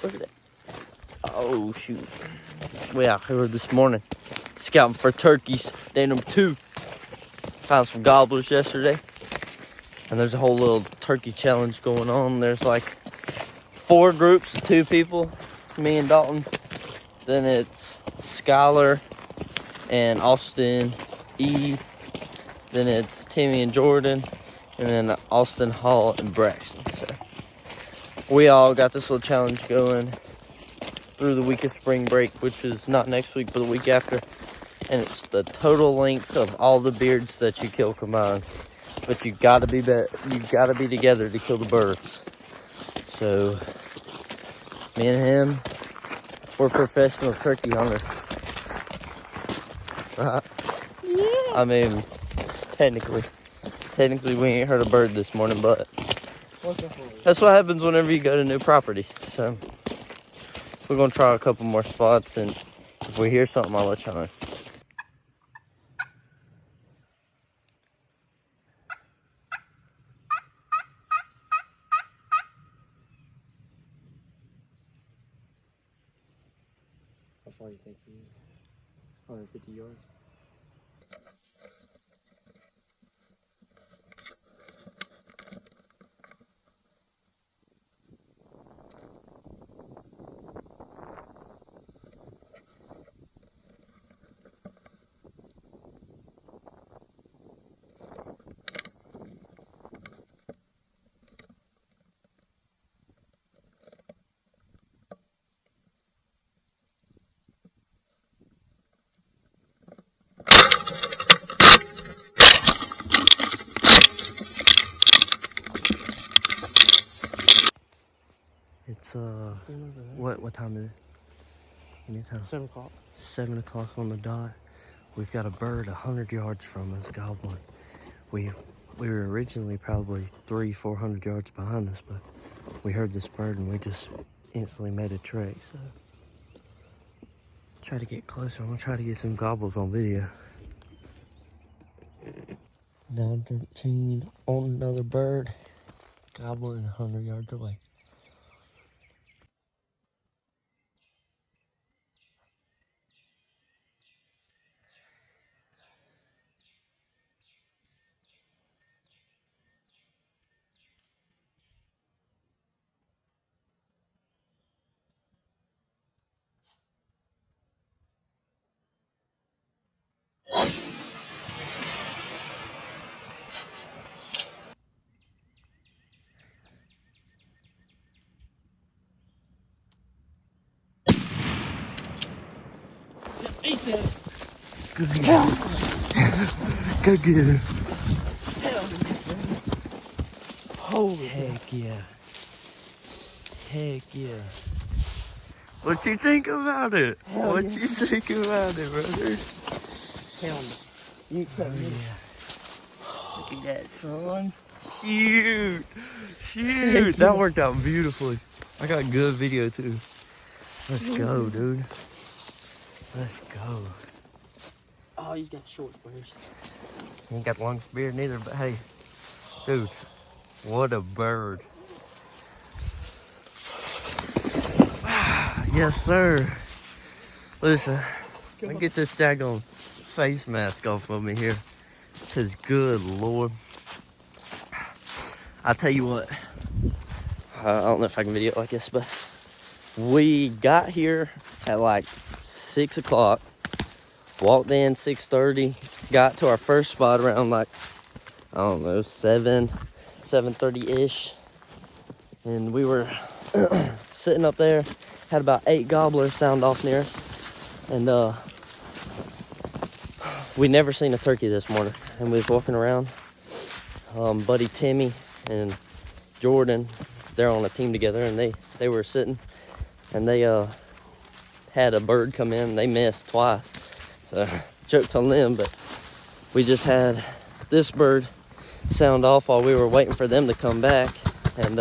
Where's it? Oh, shoot. We out here this morning scouting for turkeys. Day number 2. Found some gobblers yesterday. And there's a whole little turkey challenge going on. There's like 4 groups of 2 people. It's me and Dalton. Then it's Skylar and Austin E. Then it's Timmy and Jordan. And then Austin, Hall, and Braxton. So we all got this little challenge going through the week of spring break, which is not next week, but the week after. And it's the total length of all the beards that you kill combined. But you gotta be together to kill the birds. So me and him, we're professional turkey hunters. Right? Yeah. I mean, technically we ain't heard a bird this morning, but that's what happens whenever you go to new property. So we're gonna try a couple more spots, and if we hear something, I'll let y'all know. How far do you think he is? 150 yards? It's what time is it? Anytime. 7 o'clock. 7 o'clock on the dot. We've got a bird 100 yards from us gobbling. We were originally probably 300-400 yards behind us, but we heard this bird and we just instantly made a trek. So try to get closer. I'm gonna try to get some gobbles on video. 9:13 on another bird, gobbling 100 yards away. Go get him. Go get him. Holy heck yeah. Heck yeah. What you think about it? What you think about it, brother? hell no. You can't get it. Look at that, son. Shoot. Shoot. That worked out beautifully. I got good video too. Let's go, dude. Let's go. Oh, he's got short bears. He ain't got the longest beard neither, but hey, dude, what a bird. Yes, sir. Listen, let me get this daggone face mask off of me here. Cause good Lord. I'll tell you what, I don't know if I can video it like this, but we got here at like 6 o'clock. Walked in 6:30, got to our first spot around like, I don't know, 7:30-ish. And we were sitting up there, had about 8 gobblers sound off near us. And we never seen a turkey this morning. And we was walking around. Buddy Timmy and Jordan, they're on a team together, and they were sitting, and they had a bird come in, and they missed twice. So, jokes on them, but we just had this bird sound off while we were waiting for them to come back. And,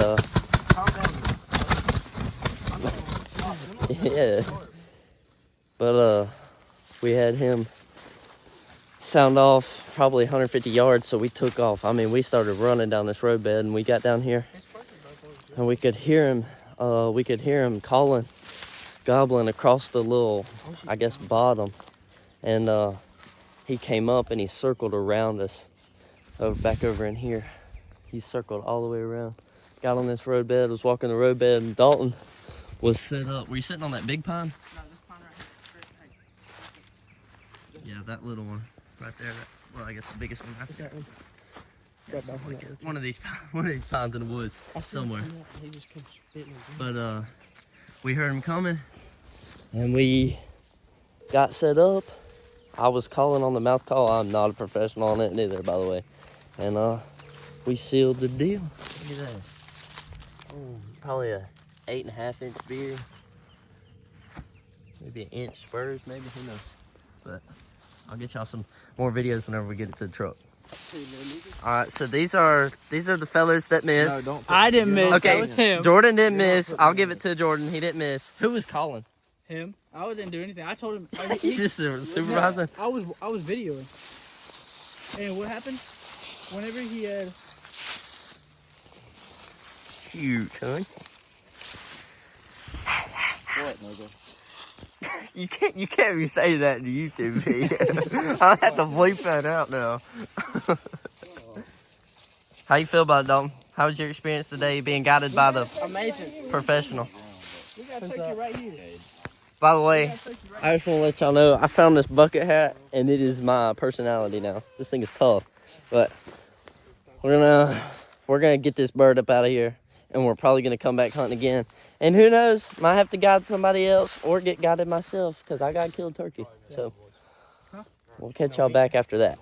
yeah. But, we had him sound off probably 150 yards, so we took off. I mean, we started running down this roadbed, and we got down here, and we could hear him we could hear him calling, gobbling across the little, I guess, bottom. And he came up and he circled around us back over in here. He circled all the way around. Got on this roadbed, was walking the roadbed, and Dalton was set up. Were you sitting on that big pine? No, this pine right here. Yeah, that little one right there. Well, I guess the biggest one right there. One of these pines in the woods somewhere. But we heard him coming, and we got set up. I was calling on the mouth call. I'm not a professional on it neither, by the way. And we sealed the deal. Look at that. Oh, probably a 8.5 inch beard. Maybe an inch spurs, maybe, who knows. But I'll get y'all some more videos whenever we get it to the truck. Alright, so these are the fellers that missed. No, I didn't miss. Okay, that was him. Jordan didn't miss. I'll give it to Jordan. He didn't miss. Who was calling? Him. I didn't do anything. I told him. He's just a supervisor. I was videoing. And what happened? Whenever he had. Shoot, son. What, nigga? You can't be saying that to YouTube feed. I'll have to bleep that out now. How you feel about it, Dalton? How was your experience today being guided by the Amazing. professional? We got a turkey right here. By the way, I just want to let y'all know I found this bucket hat and it is my personality now. This thing is tough, but we're gonna get this bird up out of here, and we're probably gonna come back hunting again. And who knows, might have to guide somebody else or get guided myself because I got killed turkey. So we'll catch y'all back after that.